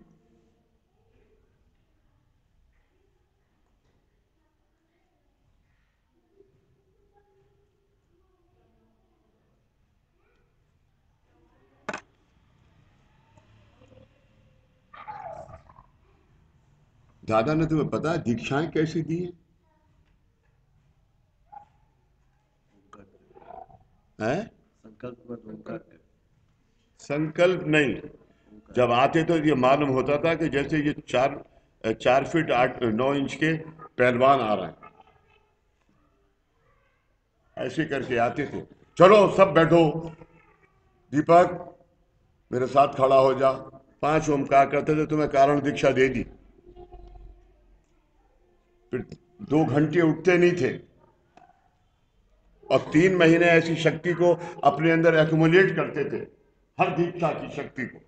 दादा ने तुम्हें पता है दीक्षाएं कैसे दी हैं? संकल्प नहीं, जब आते तो ये मालूम होता था कि जैसे ये 4 फीट 9 इंच के पहलवान आ रहे हैं, ऐसे करके आते थे। चलो सब बैठो, दीपक मेरे साथ खड़ा हो जा, 5 ओमकार करते थे, तुम्हें कारण दीक्षा दे दी। फिर 2 घंटे उठते नहीं थे और 3 महीने ऐसी शक्ति को अपने अंदर एक्युमुलेट करते थे, हर दीक्षा की शक्ति को।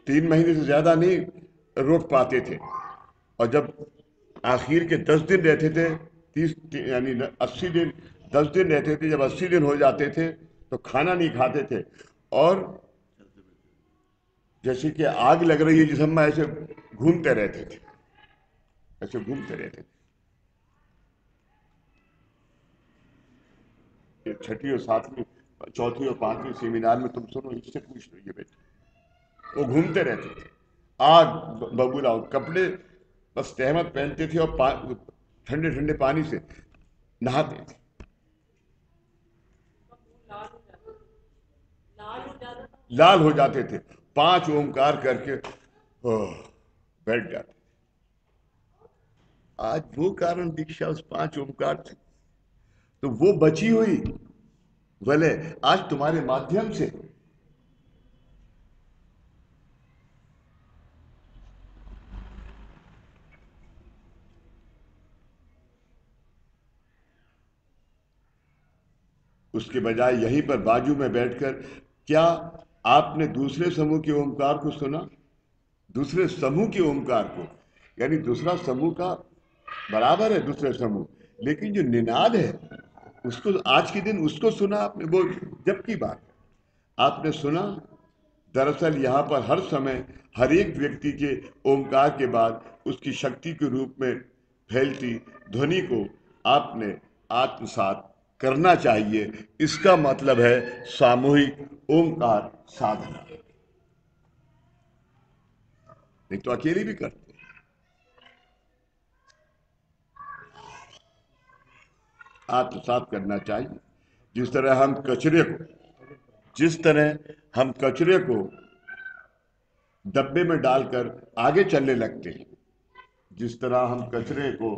3 महीने से ज्यादा नहीं रोक पाते थे, और जब आखिर के 10 दिन रहते थे, 30 यानी 80 दिन, 10 दिन रहते थे, जब 80 दिन हो जाते थे तो खाना नहीं खाते थे, और जैसे कि आग लग रही है जिस हम ऐसे घूमते रहते थे, ऐसे घूमते रहते थे। 6ठी और 7वीं, 4थी और 5वीं सेमिनार में तुम सुनो, इससे पूछ लो ये बेटे। वो घूमते रहते थे, आग बबूला, कपड़े बस तहमत पहनते थे और ठंडे ठंडे पानी से नहाते थे। लाल हो जाते थे, 5 ओमकार करके बैठ जाते। आज वो कारण दीक्षा उस 5 ओमकार से, तो वो बची हुई भले आज तुम्हारे माध्यम से उसके बजाय यहीं पर बाजू में बैठकर क्या आपने दूसरे समूह के ओमकार को सुना? दूसरे समूह के ओमकार को, यानी दूसरा समूह का बराबर है दूसरे समूह, लेकिन जो निनाद है उसको आज के दिन उसको सुना आपने, वो जब की बात है। आपने सुना दरअसल यहाँ पर हर समय हर एक व्यक्ति के ओंकार के बाद उसकी शक्ति के रूप में फैलती ध्वनि को आपने आत्मसात करना चाहिए। इसका मतलब है सामूहिक ओंकार साधना। नहीं तो अकेले भी करते। आत्मसात करना चाहिए। जिस तरह हम कचरे को डब्बे में डालकर आगे चलने लगते हैं, जिस तरह हम कचरे को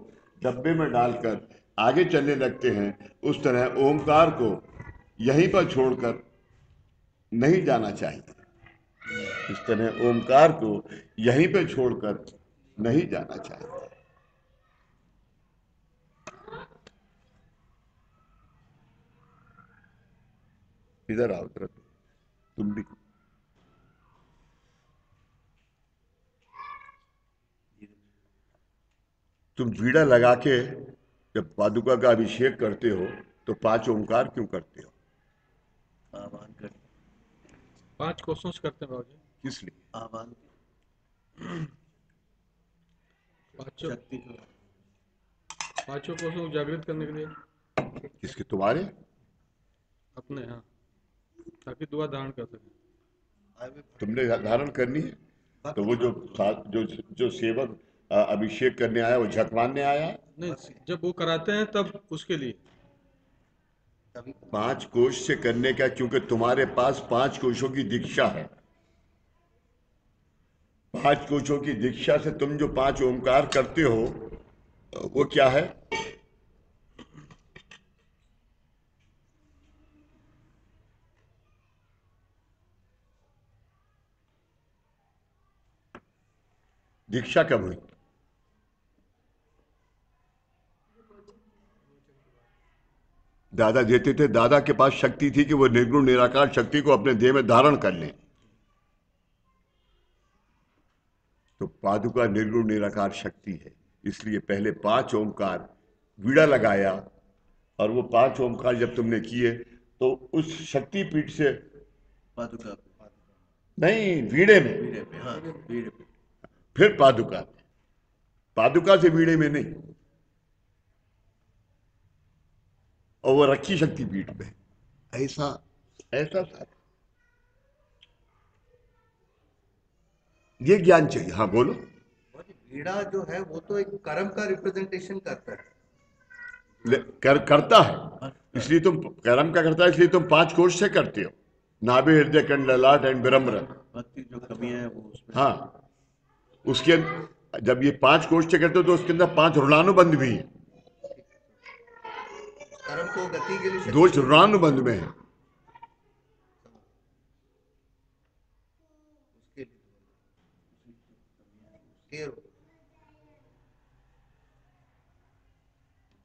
डब्बे में डालकर आगे चलने लगते हैं, उस तरह ओंकार को यहीं पर छोड़कर नहीं जाना चाहिए। इस तरह ओंकार को यहीं पर छोड़कर नहीं जाना चाहिए। इधर आओ, इधर तुम भी। तुम वीड़ा लगा के जब पादुका का अभिषेक करते हो तो 5 ओंकार क्यों करते हो? आह्वान कर 5 क्वेश्चंस करते हैं बाबूजी। किस लिए? आह्वान पांचों शक्ति को पांचों क्वेश्चन को जागृत करने के लिए किसके? तुम्हारे अपने, हाँ, ताकि दुआ धारण कर सके। तुमने धारण करनी है। तो वो जो सेवक अभिषेक करने आया वो झकमारने आया है? नहीं, जब वो कराते हैं तब उसके लिए 5 कोश से करने का, क्योंकि तुम्हारे पास 5 कोशों की दीक्षा है। 5 कोशों की दीक्षा से तुम जो 5 ओंकार करते हो वो क्या है? दीक्षा कब हुई? दादा देते थे। दादा के पास शक्ति थी कि वो निर्गुण निराकार शक्ति को अपने देह में धारण कर लें। तो पादुका निर्गुण निराकार शक्ति है, इसलिए पहले 5 ओंकार वीड़ा लगाया, और वो 5 ओंकार जब तुमने किए तो उस शक्ति पीठ से पादुका नहीं, वीड़े में, वीड़े पे, हाँ वीड़े पे, फिर पादुका से वीड़े में नहीं। और वो रखी शक्ति पीठ में। ऐसा था। ये ज्ञान चाहिए। हाँ बोलो। वीड़ा जो है वो तो एक कर्म का रिप्रेजेंटेशन करता है। करता है, इसलिए तुम कर्म का करता है, इसलिए तुम 5 कोश से करते हो। नाभि, हृदय, कंठ, ललाट एंड विरम्र। भक्ति जो कमियां है वो उसमें। हाँ, उसके जब ये 5 कोश से करते हो तो उसके अंदर 5 ऋणानुबंध भी है। कर्म को गति के लिए 2 ऋणानुबंध में है।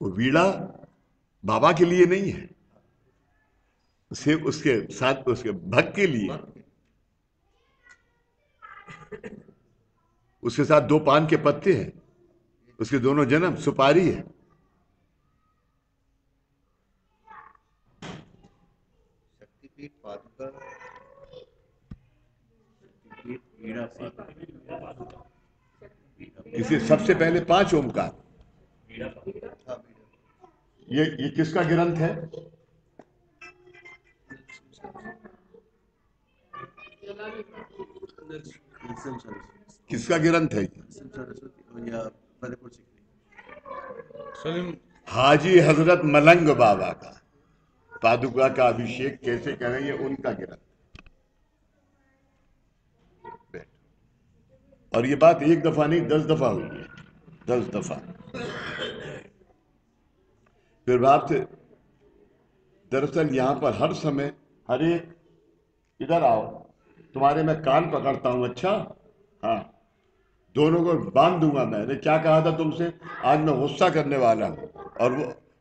वो वीड़ा बाबा के लिए नहीं है, सिर्फ उसके साथ उसके भक्त के लिए। उसके साथ 2 पान के पत्ते हैं, उसके दोनों जन्म, सुपारी है। शक्तिपीठ पादुका, वीड़ा पादुका, इसे सबसे पहले 5 ओंकार। ये किसका ग्रंथ है? किसका ग्रंथ है? या फतेहपुर सीकरी सलीम हाजी हजरत मलंग बाबा का पादुका का अभिषेक कैसे करें, ये उनका ग्रंथ। और ये बात 1 दफा नहीं 10 दफा हुई है, 10 दफा। फिर बात दरअसल यहाँ पर हर समय हर एक, इधर आओ, तुम्हारे मैं कान पकड़ता हूं। अच्छा, हाँ, दोनों को बांध दूंगा। मैंने क्या कहा था तुमसे? आज मैं गुस्सा करने वाला हूं। और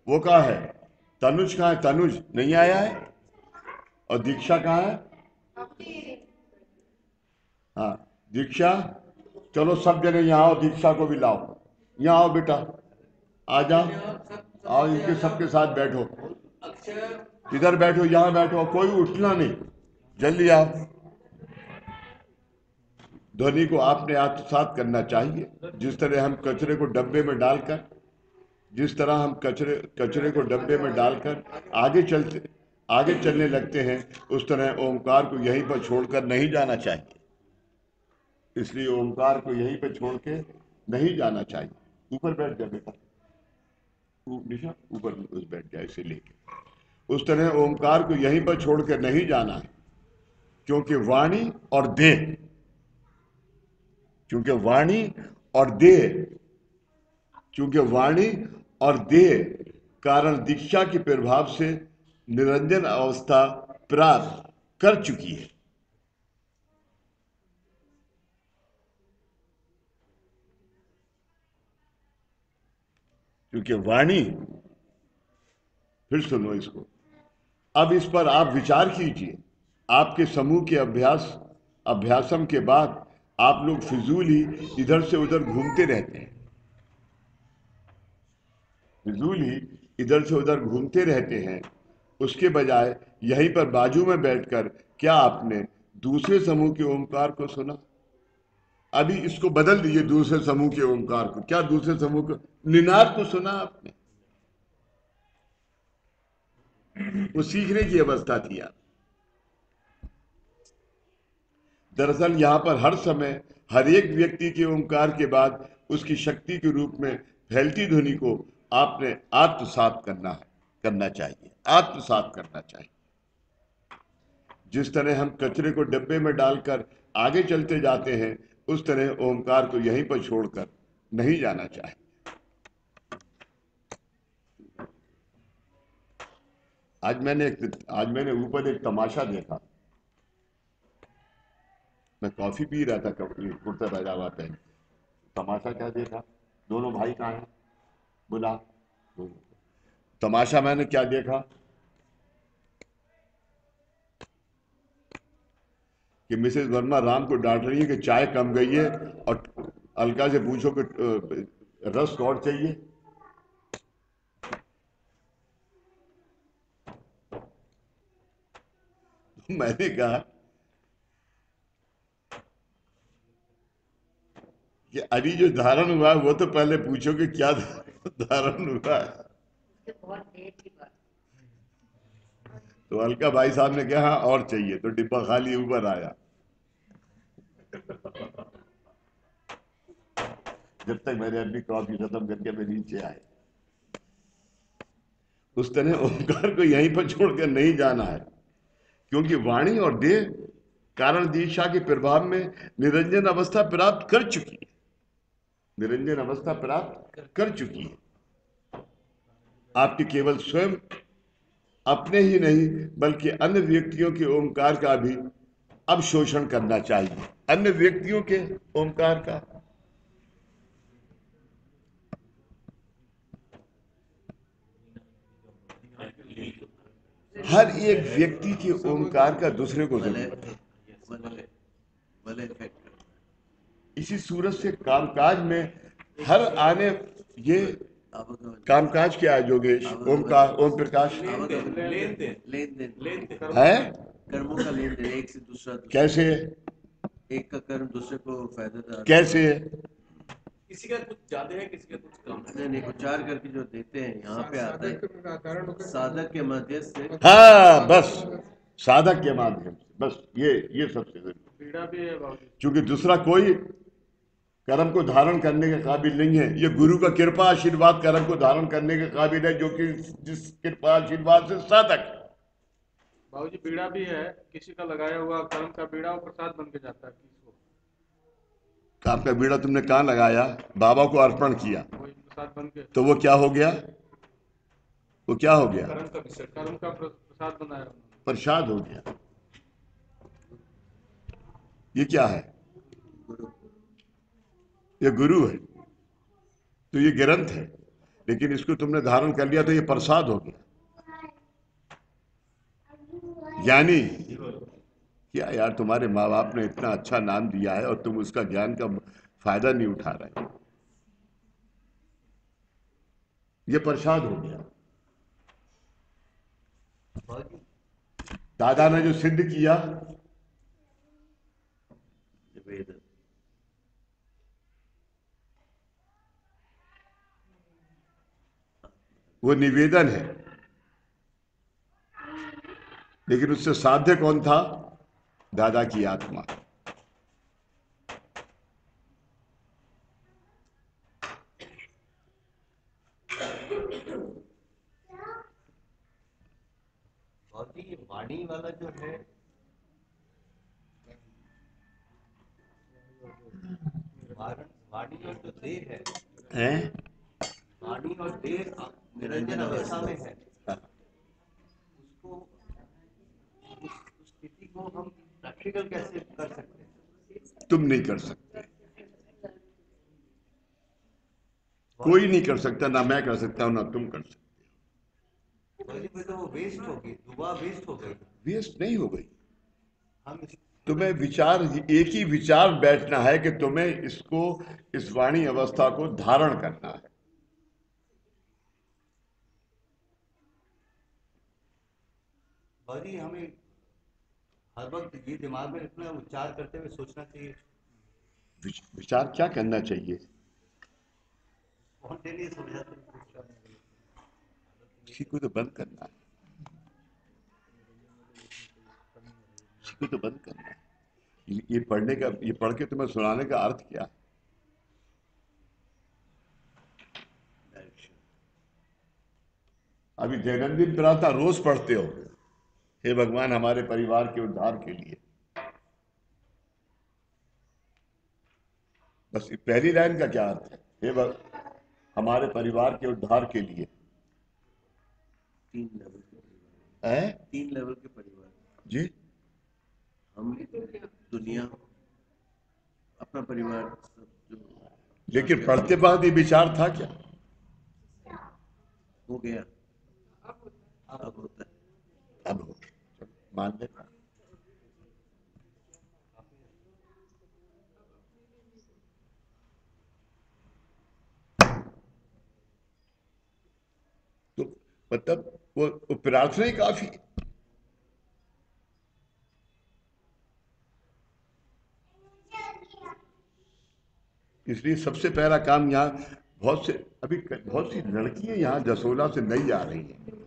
वो कहाँ है? तनुज कहाँ है? तनुज नहीं आया है। और दीक्षा कहाँ है? हाँ, दीक्षा, चलो सब जने यहाँ आओ, दीक्षा को भी लाओ। यहाँ आओ बेटा, आ जाओ। आओ इनके सबके साथ बैठो, इधर बैठो, यहाँ बैठो, कोई उठना नहीं, जल्दी आओ। ध्वनि को आपने आत्मसात करना चाहिए। जिस तरह हम कचरे को डब्बे में डालकर, जिस तरह हम कचरे को डब्बे में डालकर आगे चलने लगते हैं, उस तरह ओमकार को यहीं पर छोड़कर नहीं जाना चाहिए। इसलिए ओमकार को यहीं पर छोड़ के नहीं जाना चाहिए। ऊपर बैठ जा बेटा, निशा ऊपर उस बैठ जाए, इसे लेके। उस तरह ओमकार को यहीं पर छोड़कर नहीं जाना है, क्योंकि वाणी और देह, क्योंकि वाणी और देह कारण दीक्षा के प्रभाव से निरंजन अवस्था प्राप्त कर चुकी है। क्योंकि वाणी, फिर सुनो इसको, अब इस पर आप विचार कीजिए। आपके समूह के अभ्यासम के बाद आप लोग फिजूल ही इधर से उधर घूमते रहते हैं, उसके बजाय यहीं पर बाजू में बैठकर क्या आपने दूसरे समूह के ओमकार को सुना? अभी इसको बदल दीजिए, दूसरे समूह के ओमकार को। क्या दूसरे समूह को निनाद को सुना आपने? वो सीखने की अवस्था थी आप। दरअसल यहां पर हर समय हर एक व्यक्ति के ओमकार के बाद उसकी शक्ति के रूप में फैलती ध्वनि को आपने आत्मसात करना चाहिए। जिस तरह हम कचरे को डब्बे में डालकर आगे चलते जाते हैं, उस तरह ओमकार को यहीं पर छोड़कर नहीं जाना चाहिए। आज मैंने ऊपर एक तमाशा देखा। मैं कॉफी पी रहा था, कुर्ता पैजामा पहन। तमाशा क्या देखा? दोनों भाई कहाँ हैं? बुला। तमाशा मैंने क्या देखा कि मिसेस वर्मा राम को डांट रही है कि चाय कम गई है, और अलका से पूछो कि रस और चाहिए। मैंने कहा कि अभी जो धारण हुआ है वो तो पहले पूछो कि क्या धारण हुआ है। तो अलका भाई साहब ने कहा और चाहिए, तो डिब्बा खाली ऊपर आया। जब तक मैंने अपनी कॉफी खत्म करके मैं नीचे आए। उस तरह ओंकार को यहीं पर छोड़कर नहीं जाना है, क्योंकि वाणी और देह कारण दीक्षा के प्रभाव में निरंजन अवस्था प्राप्त कर चुकी है। आपके केवल स्वयं अपने ही नहीं बल्कि अन्य व्यक्तियों के ओमकार का भी अब शोषण करना चाहिए। अन्य व्यक्तियों के ओमकार का, हर एक व्यक्ति के ओमकार का दूसरे को जरूरत है। इसी सूरत से कामकाज में हर आने, ये कामकाज क्या है जोगेश? ओमकार, ओम प्रकाश लेन है, कर्मों का लेन देन, एक से दूसरा। कैसे? एक का कर्म दूसरे को फायदेदार कैसे? किसी का कुछ ज्यादा है, किसी का कुछ कम है। नहीं, उच्चार करके जो देते हैं यहाँ पे आता है साधक के माध्यम से। हाँ, बस साधक के माध्यम से, बस ये सबसे जरूरी। क्योंकि दूसरा कोई कर्म को धारण करने के काबिल नहीं है। ये गुरु का कृपा आशीर्वाद कर्म को धारण करने के काबिल है, जो कि जिस कृपा आशीर्वाद से साधक। बाबूजी बीड़ा भी है, किसी का लगाया हुआ कर्म का बीड़ा वो प्रसाद बन के जाता है। आपका बीड़ा तुमने कहाँ लगाया? बाबा को अर्पण किया, प्रसाद बन के, तो वो क्या हो गया? कर्म का प्रसाद बनाया, प्रसाद हो गया। ये क्या है? ये गुरु है, तो ये ग्रंथ है, लेकिन इसको तुमने धारण कर लिया तो ये प्रसाद हो गया। ज्ञानी क्या यार, तुम्हारे माँ बाप ने इतना अच्छा नाम दिया है और तुम उसका ज्ञान का फायदा नहीं उठा रहे हो। ये प्रसाद हो गया। दादा ने जो सिद्ध किया निवेदन। वो निवेदन है, लेकिन उससे साध्य कौन था? दादा की आत्मा। और ये वाणी वाला जो है, वाणी और जो देह है, हैं? वाणी और देह निरंजन अवस्था में है, उसको उस स्थिति को हम प्रैक्टिकल कैसे कर सकते हैं? तुम नहीं कर सकते, कोई नहीं कर सकता, ना मैं कर सकता हूं ना तुम कर सकते। तो वो वेस्ट होगी, दुआ वेस्ट हो गई। वेस्ट नहीं हो गई। हम तुम्हें विचार, एक ही विचार बैठना है कि तुम्हें इसको, इस वाणी अवस्था को धारण करना है। भाजी हमें हर वक्त ये दिमाग में रखना, उच्चार करते हुए सोचना चाहिए। विचार क्या करना चाहिए? स्पॉन्टेनियस हो जाता है। इसी को तो बंद करना है, इसी को तो बंद करना है। ये पढ़ने का, ये पढ़ के तुम्हें सुनाने का अर्थ क्या? अभी दैनंदिन प्रार्थना रोज पढ़ते हो, हे भगवान हमारे परिवार के उद्धार के लिए। बस पहली लाइन का क्या अर्थ है? हमारे परिवार के उद्धार के लिए। 3 लेवल के परिवार है? 3 लेवल के परिवार जी। हम, दुनिया, अपना परिवार सब जो। लेकिन पढ़ते बाद ये विचार था क्या? हो गया, अब होता है। अब हो गया, चलो मान लेना। तो मतलब वो प्रार्थना ही काफी है। इसलिए सबसे पहला काम यहाँ, बहुत सी लड़कियां यहाँ जसोला से नई आ रही हैं,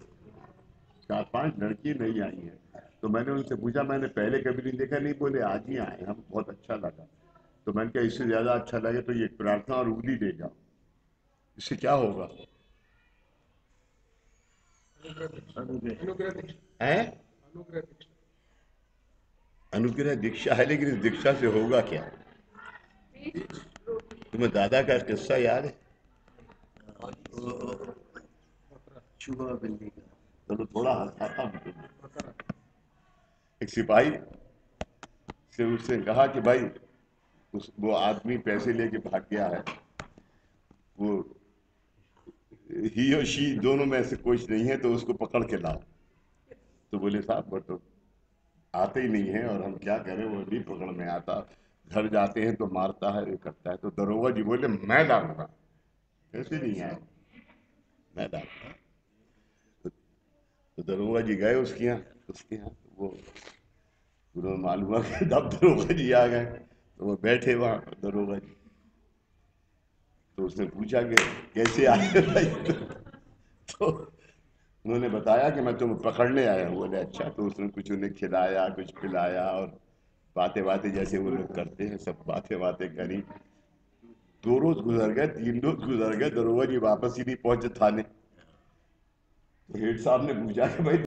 4-5 लड़कियां नई आई हैं। तो मैंने उनसे पूछा, मैंने पहले कभी नहीं देखा। नहीं, बोले आज ही आए हम, बहुत अच्छा लगा। तो मैंने कहा इससे ज्यादा अच्छा लगे तो ये प्रार्थना और उंगली ले जाओ, इससे क्या होगा? है अनुग्रह दीक्षा है, लेकिन इस दीक्षा से होगा क्या? तुम्हें दादा का किस्सा याद है? चूहा बिल्ली का। चलो थोड़ा हंसाता हूं तुम्हें। एक सिपाही से उसने कहा कि भाई वो आदमी पैसे लेके भाग गया है, वो ही और शी दोनों में से कुछ नहीं है, तो उसको पकड़ के लाओ। तो बोले साहब वो तो आते ही नहीं है, और हम क्या करें, वो नहीं पकड़ में आता, घर जाते हैं तो मारता है, ये करता है। तो दरोगा जी बोले मैं डालूंगा। कैसे नहीं आए? मैं डालूंगा। तो दरोगा जी गए उसके यहाँ, वो उन्होंने मालूम हुआ कि तब दरोगा जी आ गए, तो वो बैठे वहां दरोगा जी। तो उसने पूछा कि कैसे आए भाई? तो उन्होंने बताया कि मैं तुम्हें पकड़ने आया हूँ। बोले अच्छा। तो उसने कुछ उन्हें खिलाया, कुछ पिलाया, और बातें बातें जैसे वो लोग करते हैं, सब बातें बातें करी। 2 रोज गुजर गए, 3 रोज गुजर गए, दरोगा जी वापस ही नहीं पहुंचे थाने। तो हेड साहब ने पूछा कि भाई